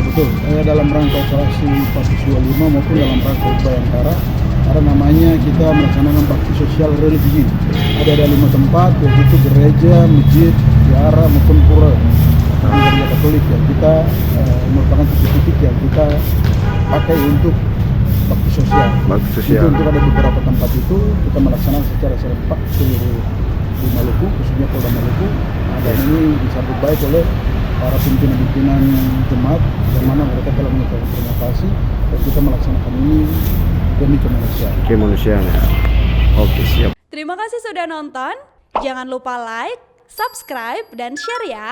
betul. Saya dalam rangka operasi Passus 25 maupun dalam rangka Bayangkara, karena namanya kita melaksanakan bakti sosial religi. Ada 5 tempat, yaitu gereja, masjid, wihara maupun pura atau gereja Katolik yang kita merupakan titik-titik yang kita pakai untuk bakti sosial. Bakti sosial. Itu untuk ada beberapa tempat itu kita melaksanakan secara serempak seluruh di Maluku, khususnya Polda Maluku. Dan ini disambut baik oleh para pimpinan-pimpinan jemaat, yang mana mereka telah mengucapkan terima kasih, dan kita melaksanakan ini demi kemanusiaan. Kemanusiaan ya. Oke, siap. Terima kasih sudah nonton. Jangan lupa like, subscribe, dan share ya.